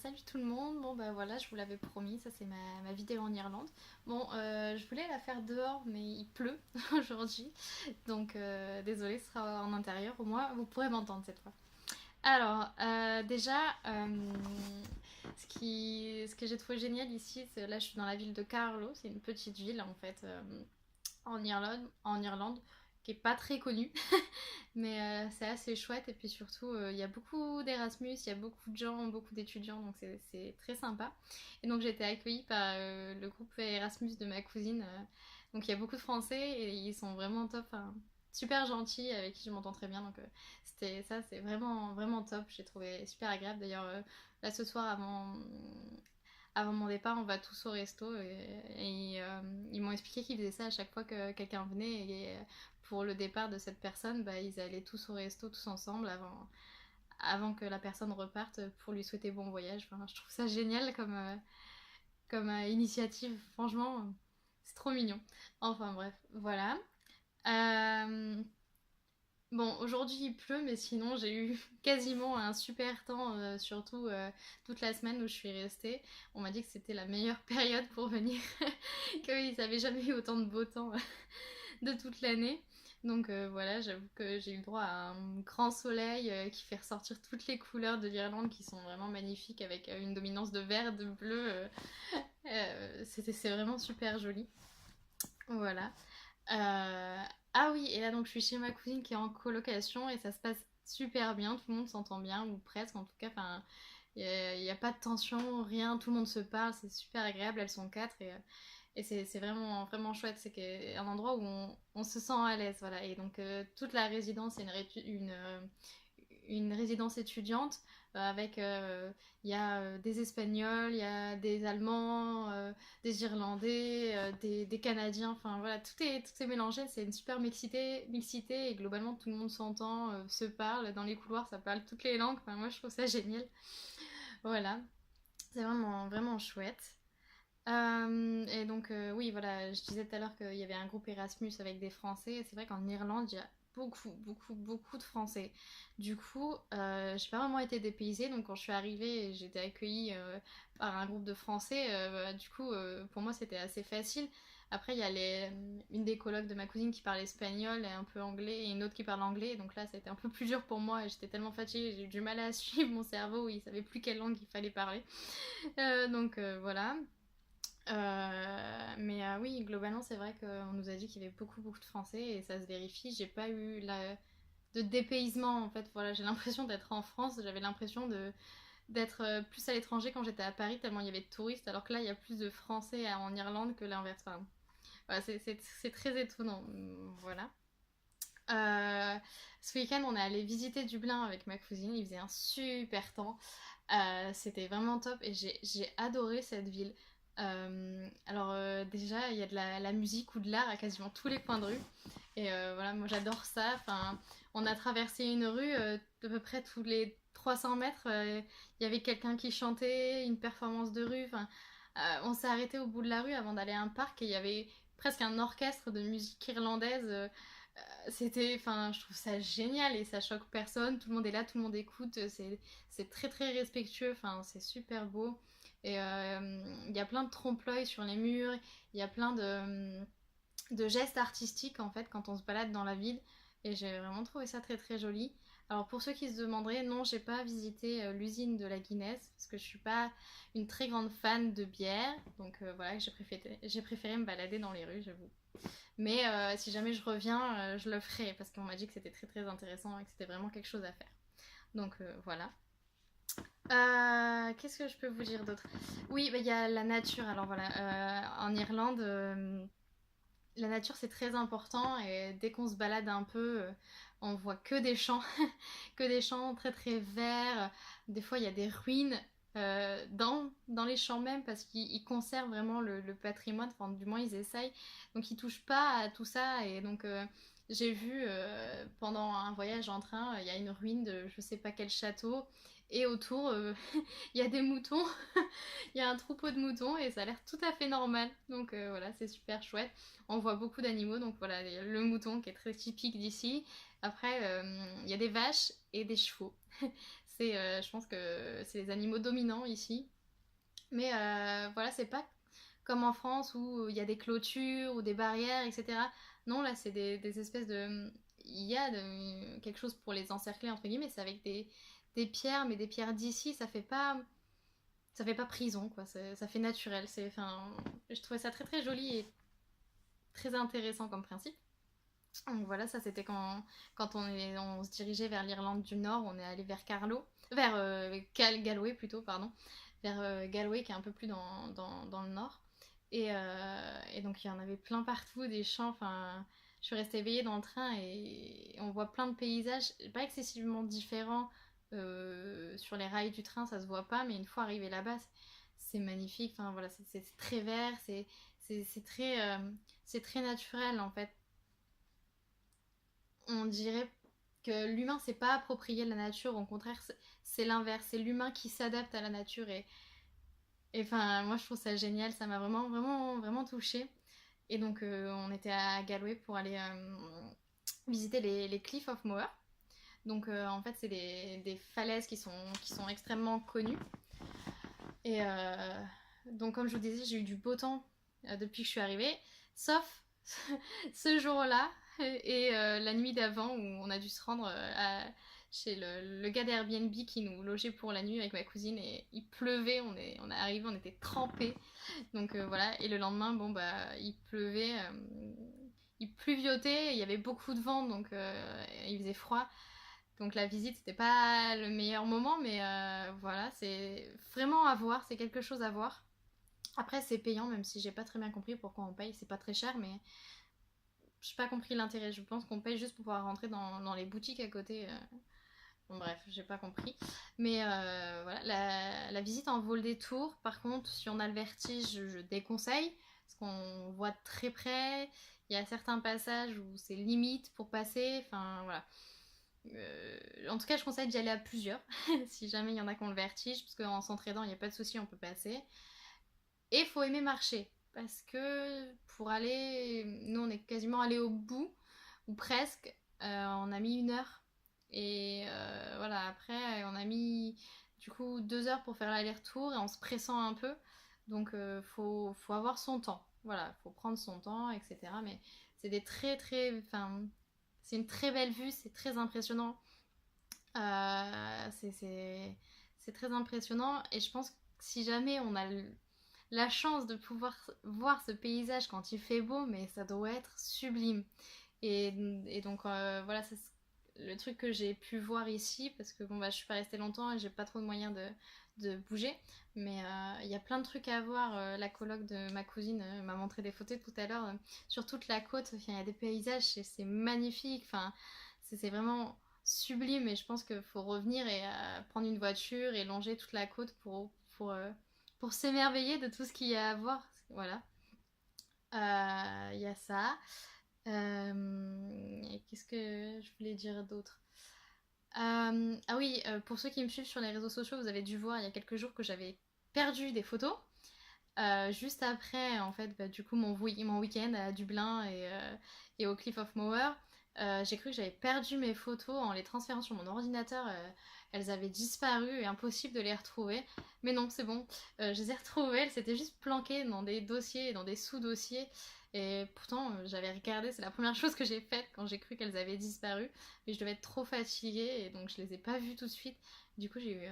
Salut tout le monde, bon bah voilà, je vous l'avais promis, ça c'est ma vidéo en Irlande. Bon, je voulais la faire dehors, mais il pleut aujourd'hui, donc désolée, ce sera en intérieur, au moins vous pourrez m'entendre cette fois. Alors, déjà, ce que j'ai trouvé génial ici, c'est là je suis dans la ville de Carlow, c'est une petite ville en fait en Irlande, qui est pas très connue. Mais c'est assez chouette et puis surtout il y a beaucoup d'Erasmus, il y a beaucoup de gens, beaucoup d'étudiants donc c'est très sympa. Et donc j'ai été accueillie par le groupe Erasmus de ma cousine. Donc il y a beaucoup de Français et ils sont vraiment top, enfin, super gentils avec qui je m'entends très bien. Donc c'était ça, c'est vraiment vraiment top. J'ai trouvé super agréable. D'ailleurs là ce soir avant mon départ, on va tous au resto et ils m'ont expliqué qu'ils faisaient ça à chaque fois que quelqu'un venait et pour le départ de cette personne, bah, ils allaient tous au resto, tous ensemble avant que la personne reparte pour lui souhaiter bon voyage. Enfin, je trouve ça génial comme initiative, franchement, c'est trop mignon. Enfin bref, voilà. Euh, Bon, aujourd'hui il pleut, mais sinon j'ai eu quasiment un super temps, surtout toute la semaine où je suis restée. On m'a dit que c'était la meilleure période pour venir, qu'ils n'avaient jamais eu autant de beau temps de toute l'année. Donc voilà, j'avoue que j'ai eu le droit à un grand soleil qui fait ressortir toutes les couleurs de l'Irlande qui sont vraiment magnifiques avec une dominance de vert, de bleu. C'est vraiment super joli. Voilà. Euh, ah oui, et là donc je suis chez ma cousine qui est en colocation et ça se passe super bien, tout le monde s'entend bien, ou presque en tout cas. Enfin, il n'y a pas de tension, rien, tout le monde se parle, c'est super agréable, elles sont quatre et c'est vraiment, vraiment chouette. C'est un endroit où on se sent à l'aise, voilà. Et donc toute la résidence, c'est une résidence étudiante avec il y a des Espagnols, il y a des Allemands, des Irlandais, des Canadiens, enfin voilà, tout est mélangé, c'est une super mixité et globalement tout le monde s'entend, se parle, dans les couloirs ça parle toutes les langues, enfin moi je trouve ça génial, voilà, c'est vraiment, vraiment chouette. Et donc, oui, voilà, je disais tout à l'heure qu'il y avait un groupe Erasmus avec des Français. Et c'est vrai qu'en Irlande, il y a beaucoup, beaucoup, beaucoup de Français. Du coup, j'ai pas vraiment été dépaysée. Donc, quand je suis arrivée, j'ai été accueillie par un groupe de Français. Du coup, pour moi, c'était assez facile. Après, il y a une des colocs de ma cousine qui parle espagnol et un peu anglais, et une autre qui parle anglais. Donc là, c'était un peu plus dur pour moi. Et j'étais tellement fatiguée, j'ai eu du mal à suivre mon cerveau. Il savait plus quelle langue il fallait parler. Donc, voilà. Mais oui, globalement, c'est vrai qu'on nous a dit qu'il y avait beaucoup, beaucoup de Français et ça se vérifie. J'ai pas eu de dépaysement en fait. Voilà, j'ai l'impression d'être en France. J'avais l'impression d'être plus à l'étranger quand j'étais à Paris, tellement il y avait de touristes, alors que là, il y a plus de Français en Irlande que l'inverse. Enfin, voilà, c'est très étonnant. Voilà. Ce week-end, on est allé visiter Dublin avec ma cousine. Il faisait un super temps. C'était vraiment top et j'ai adoré cette ville. Alors déjà, il y a de la musique ou de l'art à quasiment tous les coins de rue. Et voilà, moi j'adore ça. Enfin, on a traversé une rue d'à peu près tous les 300 mètres. Il y avait quelqu'un qui chantait, une performance de rue. Enfin, on s'est arrêté au bout de la rue avant d'aller à un parc et il y avait presque un orchestre de musique irlandaise. Enfin, je trouve ça génial et ça choque personne. Tout le monde est là, tout le monde écoute. C'est très très respectueux. Enfin, c'est super beau. Et il y a plein de trompe-l'œil sur les murs. Il y a plein de gestes artistiques en fait quand on se balade dans la ville. Et j'ai vraiment trouvé ça très très joli. Alors pour ceux qui se demanderaient, non, j'ai pas visité l'usine de la Guinness parce que je suis pas une très grande fan de bière. Donc voilà, j'ai préféré me balader dans les rues, j'avoue. Mais si jamais je reviens, je le ferai parce qu'on m'a dit que c'était très très intéressant et que c'était vraiment quelque chose à faire. Donc voilà. Qu'est-ce que je peux vous dire d'autre? Oui, bah, il y a la nature. Alors voilà, en Irlande, la nature c'est très important et dès qu'on se balade un peu, on voit que des champs, que des champs très très verts. Des fois il y a des ruines dans les champs même parce qu'ils conservent vraiment le patrimoine, enfin du moins ils essayent. Donc ils touchent pas à tout ça et donc j'ai vu pendant un voyage en train, il y a une ruine de je sais pas quel château et autour il y a des moutons, il y a un troupeau de moutons et ça a l'air tout à fait normal. Donc voilà, c'est super chouette. On voit beaucoup d'animaux, donc voilà, il y a le mouton qui est très typique d'ici. Après, il y a des vaches et des chevaux. Je pense que c'est les animaux dominants ici. Mais voilà, c'est pas comme en France où il y a des clôtures ou des barrières, etc. Non, là, c'est des espèces de... Il y a quelque chose pour les encercler, entre guillemets, c'est avec des pierres, mais des pierres d'ici, ça fait pas prison, quoi. Ça fait naturel. Enfin, je trouvais ça très très joli et très intéressant comme principe. Donc voilà, ça c'était quand on se dirigeait vers l'Irlande du Nord, on est allé vers vers Galway plutôt, pardon, vers Galway qui est un peu plus dans le nord. Et donc il y en avait plein partout, des champs, enfin, je suis restée éveillée dans le train et on voit plein de paysages, pas excessivement différents sur les rails du train, ça se voit pas, mais une fois arrivé là-bas, c'est magnifique, enfin voilà, c'est très vert, c'est très naturel en fait. On dirait que l'humain s'est pas approprié la nature, au contraire, c'est l'inverse, c'est l'humain qui s'adapte à la nature et enfin, moi je trouve ça génial, ça m'a vraiment, vraiment, vraiment touchée. Et donc, on était à Galway pour aller visiter les Cliffs of Moher. Donc, en fait, c'est des falaises qui sont extrêmement connues. Et donc, comme je vous disais, j'ai eu du beau temps depuis que je suis arrivée, sauf ce jour-là et la nuit d'avant où on a dû se rendre chez le gars d'Airbnb qui nous logeait pour la nuit avec ma cousine et il pleuvait, on est arrivé, on était trempés. Donc voilà, et le lendemain, bon bah il pleuvait, il pluviotait, il y avait beaucoup de vent, donc il faisait froid. Donc la visite, c'était pas le meilleur moment, mais voilà, c'est vraiment à voir, c'est quelque chose à voir. Après, c'est payant, même si j'ai pas très bien compris pourquoi on paye, c'est pas très cher, mais j'ai pas compris l'intérêt. Je pense qu'on paye juste pour pouvoir rentrer dans les boutiques à côté. Bon, bref, j'ai pas compris. Mais voilà, la visite en vaut le détour. Par contre, si on a le vertige, je déconseille. Parce qu'on voit de très près. Il y a certains passages où c'est limite pour passer. Enfin, voilà. En tout cas, je conseille d'y aller à plusieurs. Si jamais il y en a qui ont le vertige. Parce qu'en s'entraidant, il n'y a pas de souci, on peut passer. Et il faut aimer marcher. Parce que pour aller. Nous, on est quasiment allé au bout. Ou presque. On a mis 1 heure. Et voilà, après, on a mis du coup 2 heures pour faire l'aller-retour et en se pressant un peu. Donc, faut avoir son temps. Voilà, faut prendre son temps, etc. Mais c'est des très, très. Enfin, c'est une très belle vue, c'est très impressionnant. C'est très impressionnant. Et je pense que si jamais on a la chance de pouvoir voir ce paysage quand il fait beau, mais ça doit être sublime. Et donc, voilà, c'est le truc que j'ai pu voir ici, parce que bon, bah, je suis pas restée longtemps et j'ai pas trop de moyens de bouger. Mais il y a plein de trucs à voir. La coloc de ma cousine m'a montré des photos tout à l'heure sur toute la côte. Il y a des paysages, c'est magnifique. Enfin, c'est vraiment sublime. Et je pense qu'il faut revenir et prendre une voiture et longer toute la côte pour s'émerveiller de tout ce qu'il y a à voir. Voilà. Il y a ça. Et qu'est-ce que je voulais dire d'autre? Ah oui, pour ceux qui me suivent sur les réseaux sociaux, vous avez dû voir il y a quelques jours que j'avais perdu des photos. Juste après, en fait, bah, du coup, mon week-end à Dublin et au Cliff of Moher, j'ai cru que j'avais perdu mes photos en les transférant sur mon ordinateur. Elles avaient disparu et impossible de les retrouver. Mais non, c'est bon, je les ai retrouvées. Elles s'étaient juste planquées dans des dossiers et dans des sous-dossiers. Et pourtant, j'avais regardé, c'est la première chose que j'ai faite quand j'ai cru qu'elles avaient disparu. Mais je devais être trop fatiguée et donc je les ai pas vues tout de suite. Du coup, j'ai eu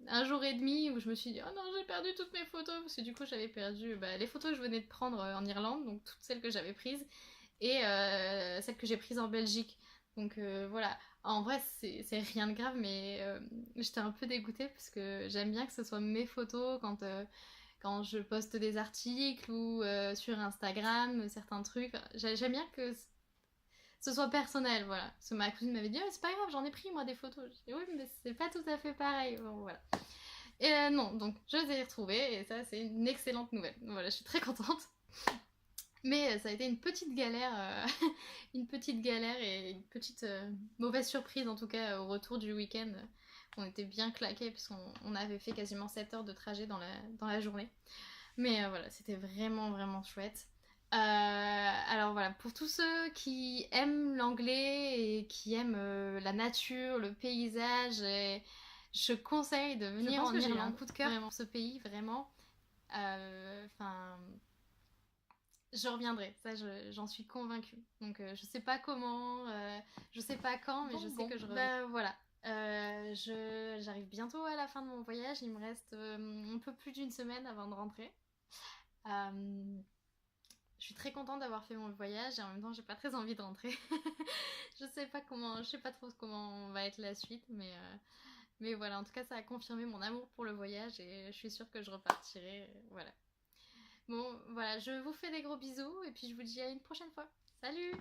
1 jour et demi où je me suis dit oh non, j'ai perdu toutes mes photos parce que du coup j'avais perdu les photos que je venais de prendre en Irlande, donc toutes celles que j'avais prises et celles que j'ai prises en Belgique. Donc voilà, en vrai c'est rien de grave, mais j'étais un peu dégoûtée parce que j'aime bien que ce soit mes photos quand je poste des articles ou sur Instagram, certains trucs. J'aime bien que ce soit personnel, voilà. Parce que ma cousine m'avait dit oh, c'est pas grave, j'en ai pris moi des photos. Je dis oui, mais c'est pas tout à fait pareil. Bon, voilà. Et non, donc je les ai retrouvés et ça c'est une excellente nouvelle. Voilà, je suis très contente. Mais ça a été une petite galère, une petite galère et une petite mauvaise surprise en tout cas au retour du week-end. On était bien claqués puisqu'on avait fait quasiment 7 heures de trajet dans la journée. Mais voilà, c'était vraiment vraiment chouette. Alors voilà, pour tous ceux qui aiment l'anglais et qui aiment la nature, le paysage Je conseille de Je venir pense en que j'ai eu un Irlande, coup de cœur. vraiment, ce pays, vraiment. Enfin, je reviendrai, ça j'en suis convaincue. Donc je sais pas comment, je sais pas quand, mais je sais que je reviens. Bah voilà, j'arrive bientôt à la fin de mon voyage, il me reste un peu plus d'une semaine avant de rentrer. Euh, je suis très contente d'avoir fait mon voyage et en même temps j'ai pas très envie de rentrer. Je sais pas trop comment va être la suite, mais voilà, en tout cas ça a confirmé mon amour pour le voyage et je suis sûre que je repartirai, voilà. Bon, voilà, je vous fais des gros bisous et puis je vous dis à une prochaine fois. Salut!